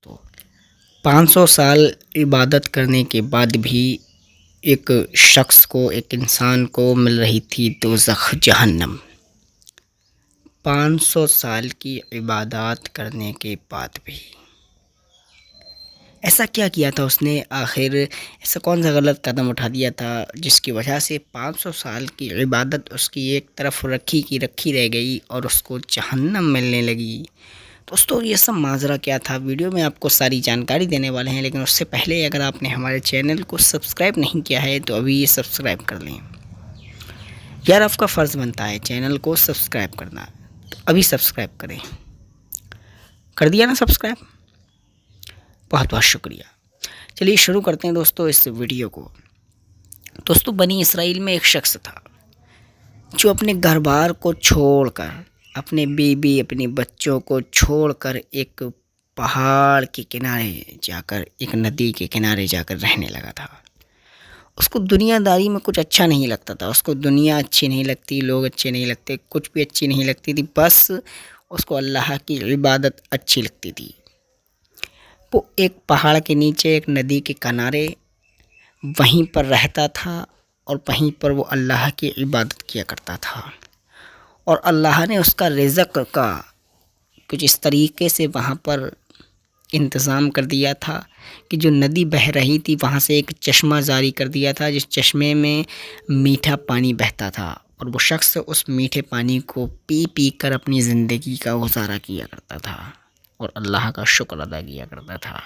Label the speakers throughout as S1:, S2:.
S1: تو 500 سال عبادت کرنے کے بعد بھی ایک شخص کو، ایک انسان کو مل رہی تھی دوزخ، جہنم۔ 500 سال کی عبادات کرنے کے بعد بھی ایسا کیا کیا تھا اس نے؟ آخر ایسا کون سا غلط قدم اٹھا دیا تھا جس کی وجہ سے 500 سال کی عبادت اس کی ایک طرف رکھی رہ گئی اور اس کو جہنم ملنے لگی؟ دوستو یہ سب ماجرا کیا تھا، ویڈیو میں آپ کو ساری جانکاری دینے والے ہیں، لیکن اس سے پہلے اگر آپ نے ہمارے چینل کو سبسکرائب نہیں کیا ہے تو ابھی سبسکرائب کر لیں یار، آپ کا فرض بنتا ہے چینل کو سبسکرائب کرنا، تو ابھی سبسکرائب کریں۔ کر دیا نا سبسکرائب؟ بہت بہت شکریہ۔ چلیے شروع کرتے ہیں دوستو اس ویڈیو کو۔ دوستو بنی اسرائیل میں ایک شخص تھا جو اپنے گھر بار کو چھوڑ کر، اپنے بیوی، اپنے بچوں کو چھوڑ کر ایک پہاڑ کے کنارے جا کر، ایک ندی کے کنارے جا کر رہنے لگا تھا۔ اس کو دنیا داری میں کچھ اچھا نہیں لگتا تھا، اس کو دنیا اچھی نہیں لگتی، لوگ اچھے نہیں لگتے، کچھ بھی اچھی نہیں لگتی تھی، بس اس کو اللہ کی عبادت اچھی لگتی تھی۔ وہ ایک پہاڑ کے نیچے، ایک ندی کے کنارے وہیں پر رہتا تھا اور وہیں پر وہ اللہ کی عبادت کیا کرتا تھا، اور اللہ نے اس کا رزق کا کچھ اس طریقے سے وہاں پر انتظام کر دیا تھا کہ جو ندی بہہ رہی تھی وہاں سے ایک چشمہ جاری کر دیا تھا، جس چشمے میں میٹھا پانی بہتا تھا، اور وہ شخص اس میٹھے پانی کو پی پی کر اپنی زندگی کا گزارا کیا کرتا تھا اور اللہ کا شکر ادا کیا کرتا تھا۔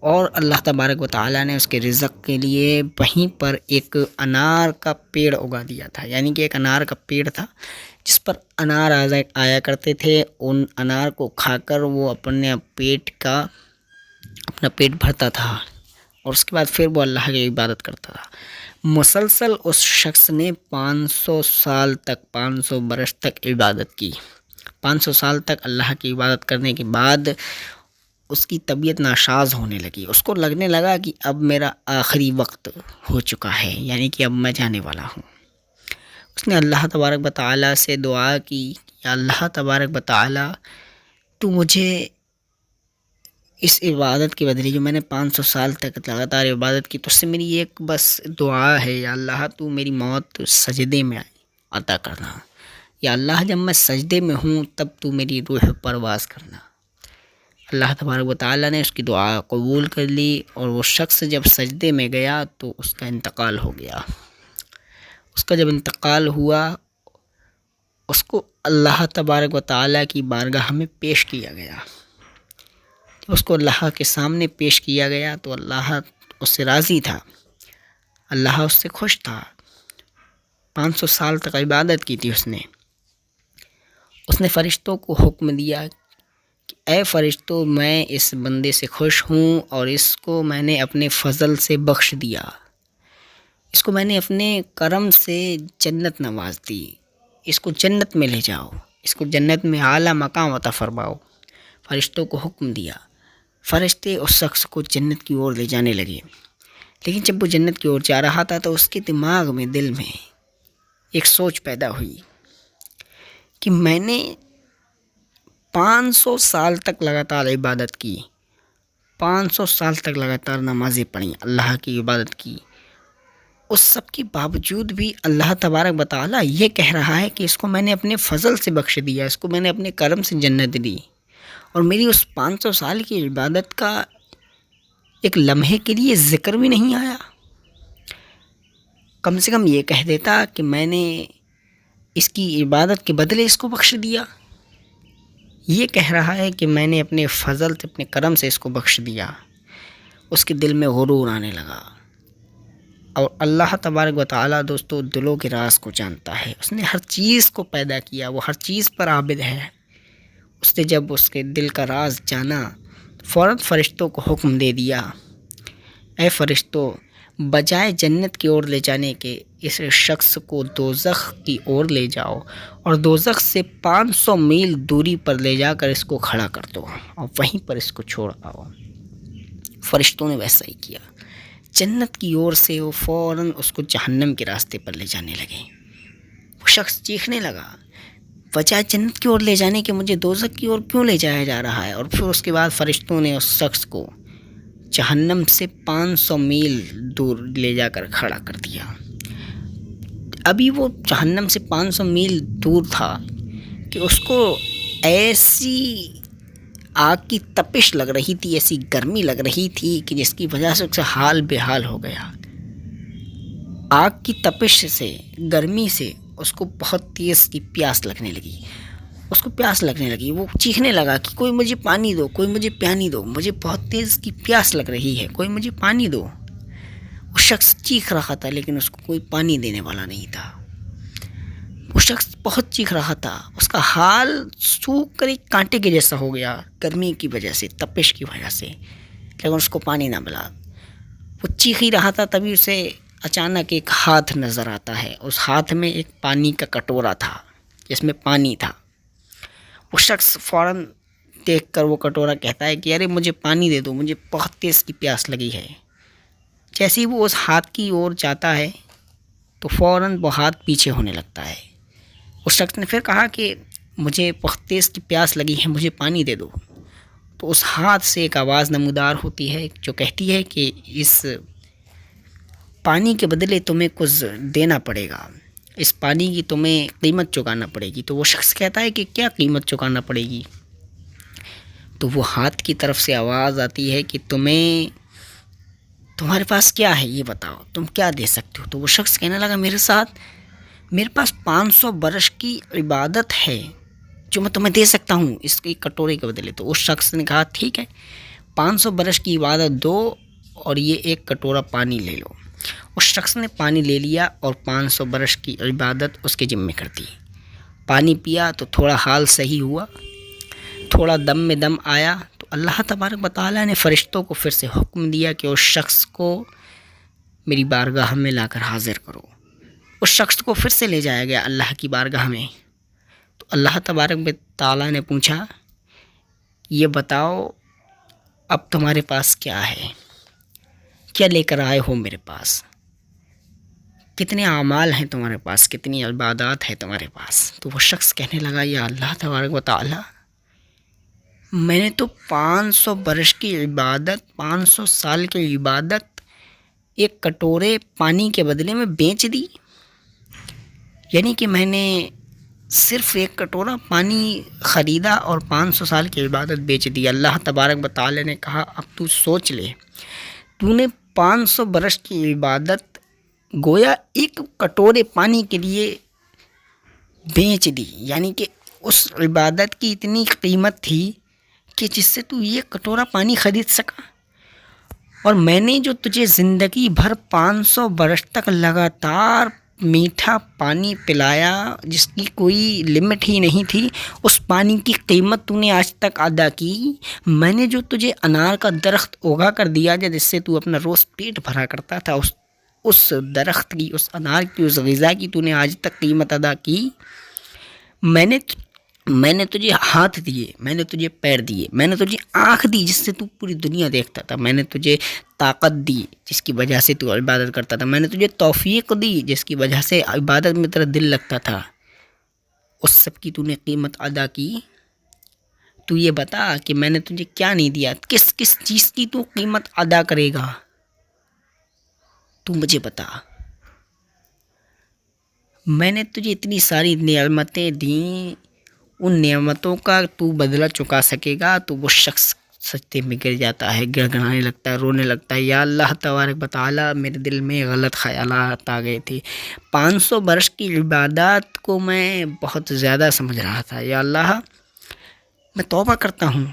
S1: اور اللہ تبارک و تعالیٰ نے اس کے رزق کے لیے وہیں پر ایک انار کا پیڑ اگا دیا تھا، یعنی کہ ایک انار کا پیڑ تھا جس پر انار آیا کرتے تھے۔ ان انار کو کھا کر وہ اپنا پیٹ بھرتا تھا، اور اس کے بعد پھر وہ اللہ کی عبادت کرتا تھا۔ مسلسل اس شخص نے 500 سال تک، 500 برس تک عبادت کی۔ 500 سال تک اللہ کی عبادت کرنے کے بعد اس کی طبیعت ناساز ہونے لگی، اس کو لگنے لگا کہ اب میرا آخری وقت ہو چکا ہے، یعنی کہ اب میں جانے والا ہوں۔ اس نے اللہ تبارک و تعالیٰ سے دعا کی، یا اللہ تبارک و تعالیٰ تو مجھے اس عبادت کے بدلے، جو میں نے 500 سال تک لگاتار عبادت کی، تو اس سے میری ایک بس دعا ہے، یا اللہ تو میری موت سجدے میں عطا کرنا، یا اللہ جب میں سجدے میں ہوں تب تو میری روح پرواز کرنا۔ اللہ تبارک و تعالیٰ نے اس کی دعا قبول کر لی، اور وہ شخص جب سجدے میں گیا تو اس کا انتقال ہو گیا۔ اس کا جب انتقال ہوا، اس کو اللہ تبارک و تعالیٰ کی بارگاہ میں پیش کیا گیا۔ جب اس کو اللہ کے سامنے پیش کیا گیا تو اللہ اس سے راضی تھا، اللہ اس سے خوش تھا۔ 500 سال تک عبادت کی تھی اس نے فرشتوں کو حکم دیا کہ اے فرشتوں، میں اس بندے سے خوش ہوں، اور اس کو میں نے اپنے فضل سے بخش دیا، اس کو میں نے اپنے کرم سے جنت نواز دی، اس کو جنت میں لے جاؤ، اس کو جنت میں اعلیٰ مقام عطا فرماؤ۔ فرشتوں کو حکم دیا، فرشتے اس شخص کو جنت کی اور لے جانے لگے۔ لیکن جب وہ جنت کی اور جا رہا تھا تو اس کے دماغ میں، دل میں ایک سوچ پیدا ہوئی کہ میں نے 500 سال تک لگاتار عبادت کی، 500 سال تک لگاتار نمازیں پڑھیں، اللہ کی عبادت کی، اس سب کے باوجود بھی اللہ تبارک و تعالیٰ یہ کہہ رہا ہے کہ اس کو میں نے اپنے فضل سے بخش دیا، اس کو میں نے اپنے کرم سے جنت دی، اور میری اس 500 سال کی عبادت کا ایک لمحے کے لیے ذکر بھی نہیں آیا۔ کم سے کم یہ کہہ دیتا کہ میں نے اس کی عبادت کے بدلے اس کو بخش دیا۔ یہ کہہ رہا ہے کہ میں نے اپنے فضل سے، اپنے کرم سے اس کو بخش دیا۔ اس کے دل میں غرور آنے لگا، اور اللہ تبارک و تعالیٰ دوستو دلوں کے راز کو جانتا ہے، اس نے ہر چیز کو پیدا کیا، وہ ہر چیز پر عابد ہے۔ اس نے جب اس کے دل کا راز جانا، فوراً فرشتوں کو حکم دے دیا، اے فرشتوں، بجائے جنت کی اور لے جانے کے اس شخص کو دوزخ کی اور لے جاؤ، اور دوزخ سے 500 میل دوری پر لے جا کر اس کو کھڑا کر دو، اور وہیں پر اس کو چھوڑ آؤ۔ فرشتوں نے ویسا ہی کیا، جنت کی اور سے وہ فوراً اس کو جہنم کے راستے پر لے جانے لگے۔ وہ شخص چیخنے لگا، وجہ جنت کی اور لے جانے کے مجھے دوزخ کی اور کیوں لے جایا جا رہا ہے؟ اور پھر اس کے بعد فرشتوں نے اس شخص کو جہنم سے 500 میل دور لے جا کر کھڑا کر دیا۔ ابھی وہ جہنم سے 500 میل دور تھا کہ اس کو ایسی آگ کی تپش لگ رہی تھی، ایسی گرمی لگ رہی تھی کہ جس کی وجہ سے اس کا حال بے حال ہو گیا۔ آگ کی تپش سے، گرمی سے اس کو بہت تیز کی پیاس لگنے لگی، وہ چیخنے لگا کہ کوئی مجھے پانی دو، کوئی مجھے پانی دو، مجھے بہت تیز کی پیاس لگ رہی ہے، کوئی مجھے پانی دو۔ وہ شخص چیخ رہا تھا لیکن اس کو کوئی پانی دینے والا نہیں تھا۔ وہ شخص بہت چیخ رہا تھا، اس کا حال سوکھ کر ایک کانٹے کے جیسا ہو گیا، گرمی کی وجہ سے، تپش کی وجہ سے، لیکن اس کو پانی نہ ملا۔ وہ چیخ ہی رہا تھا، تبھی اسے اچانک ایک ہاتھ نظر آتا ہے۔ اس ہاتھ میں ایک پانی کا کٹورا تھا جس میں پانی تھا۔ وہ شخص فوراً دیکھ کر وہ کٹورا کہتا ہے کہ ارے مجھے پانی دے دو، مجھے بہت تیز کی پیاس لگی ہے۔ جیسے ہی وہ اس ہاتھ کی اور جاتا ہے تو فوراً وہ ہاتھ پیچھے ہونے لگتا ہے۔ اس شخص نے پھر کہا کہ مجھے بہت تیز کی پیاس لگی ہے، مجھے پانی دے دو۔ تو اس ہاتھ سے ایک آواز نمودار ہوتی ہے جو کہتی ہے کہ اس پانی کے بدلے تمہیں کچھ دینا پڑے گا، اس پانی کی تمہیں قیمت چکانا پڑے گی۔ تو وہ شخص کہتا ہے کہ کیا قیمت چکانا پڑے گی؟ تو وہ ہاتھ کی طرف سے آواز آتی ہے کہ تمہارے پاس کیا ہے یہ بتاؤ، تم کیا دے سکتے ہو؟ تو وہ شخص کہنے لگا میرے پاس 500 برس کی عبادت ہے جو میں تمہیں دے سکتا ہوں اس ایک کٹورے کے بدلے۔ تو اس شخص نے کہا ٹھیک ہے، 500 برس کی عبادت دو اور یہ ایک کٹورا پانی لے لو۔ اس شخص نے پانی لے لیا اور 500 برس کی عبادت اس کے ذمے کر دی۔ پانی پیا تو تھوڑا حال صحیح ہوا، تھوڑا دم میں دم آیا تو اللہ تبارک و تعالیٰ نے فرشتوں کو پھر سے حکم دیا کہ اس شخص کو میری بارگاہ میں لا کر حاضر کرو۔ اس شخص کو پھر سے لے جایا گیا اللہ کی بارگاہ میں۔ تو اللہ تبارک و تعالیٰ نے پوچھا یہ بتاؤ اب تمہارے پاس کیا ہے، کیا لے کر آئے ہو میرے پاس، کتنے اعمال ہیں تمہارے پاس، کتنی عبادات ہے تمہارے پاس؟ تو وہ شخص کہنے لگا یا اللہ تبارک و تعالیٰ، میں نے تو 500 برس کی عبادت، 500 سال کی عبادت ایک کٹورے پانی کے بدلے میں بیچ دی، یعنی کہ میں نے صرف ایک کٹورا پانی خریدا اور 500 سال کی عبادت بیچ دی۔ اللہ تبارک و تعالیٰ نے کہا اب تو سوچ لے، تو نے 500 برس کی عبادت گویا ایک کٹورے پانی کے لیے بیچ دی، یعنی کہ اس عبادت کی اتنی قیمت تھی کہ جس سے تو یہ کٹورا پانی خرید سکا، اور میں نے جو تجھے زندگی بھر 500 برس تک لگاتار میٹھا پانی پلایا جس کی کوئی لمٹ ہی نہیں تھی، اس پانی کی قیمت تو نے آج تک ادا کی۔ میں نے جو تجھے انار کا درخت اگا کر دیا جس سے تو اپنا روز پیٹ بھرا کرتا تھا، اس درخت کی، اس انار کی، اس غذا کی تو نے آج تک قیمت ادا کی۔ میں نے تجھے ہاتھ دیے، میں نے تجھے پیر دیے، میں نے تجھے آنکھ دی جس سے تو پوری دنیا دیکھتا تھا، میں نے تجھے طاقت دی جس کی وجہ سے تو عبادت کرتا تھا، میں نے تجھے توفیق دی جس کی وجہ سے عبادت میں تیرا دل لگتا تھا، اس سب کی تو نے قیمت ادا کی۔ تو یہ بتا کہ میں نے تجھے کیا نہیں دیا، کس چیز کی تو قیمت ادا کرے گا، تو مجھے بتا۔ میں نے تجھے اتنی ساری نعمتیں دیں، ان نعمتوں کا تو بدلہ چکا سکے گا؟ تو وہ شخص سجدے میں گر جاتا ہے، گڑگڑانے لگتا ہے، رونے لگتا ہے، یا اللہ تبارک و تعالیٰ میرے دل میں غلط خیالات آ گئے تھے، 500 برس کی عبادات کو میں بہت زیادہ سمجھ رہا تھا، یا اللہ میں توبہ کرتا ہوں،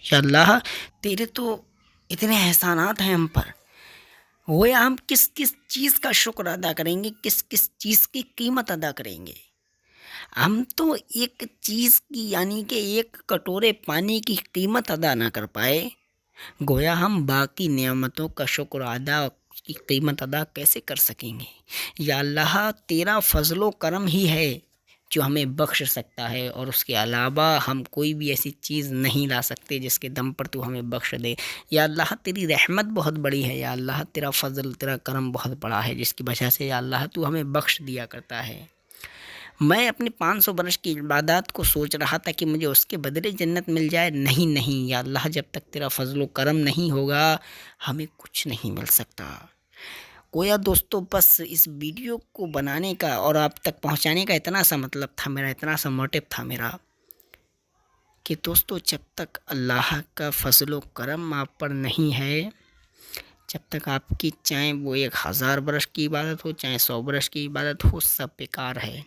S1: یا اللہ تیرے تو اتنے احسانات ہیں ہم پر، وہ ہم کس چیز کا شکر ادا کریں گے، کس چیز کی قیمت ادا کریں گے؟ ہم تو ایک چیز کی یعنی کہ ایک کٹورے پانی کی قیمت ادا نہ کر پائے، گویا ہم باقی نعمتوں کا شکر ادا، اس کی قیمت ادا کیسے کر سکیں گے؟ یا اللہ تیرا فضل و کرم ہی ہے جو ہمیں بخش سکتا ہے، اور اس کے علاوہ ہم کوئی بھی ایسی چیز نہیں لا سکتے جس کے دم پر تو ہمیں بخش دے۔ یا اللہ تیری رحمت بہت بڑی ہے، یا اللہ تیرا فضل، تیرا کرم بہت بڑا ہے جس کی وجہ سے یا اللہ تو ہمیں بخش دیا کرتا ہے۔ میں اپنے 500 برس کی عبادات کو سوچ رہا تھا کہ مجھے اس کے بدلے جنت مل جائے. نہیں نہیں یا اللہ، جب تک تیرا فضل و کرم نہیں ہوگا ہمیں کچھ نہیں مل سکتا. گویا دوستو بس اس ویڈیو کو بنانے کا اور آپ تک پہنچانے کا اتنا سا مطلب تھا میرا، اتنا سا موٹیو تھا میرا کہ دوستو جب تک اللہ کا فضل و کرم آپ پر نہیں ہے، جب تک آپ کی چاہے وہ 1000 برس کی عبادت ہو، چاہے 100 برس کی عبادت ہو، سب بیکار ہے.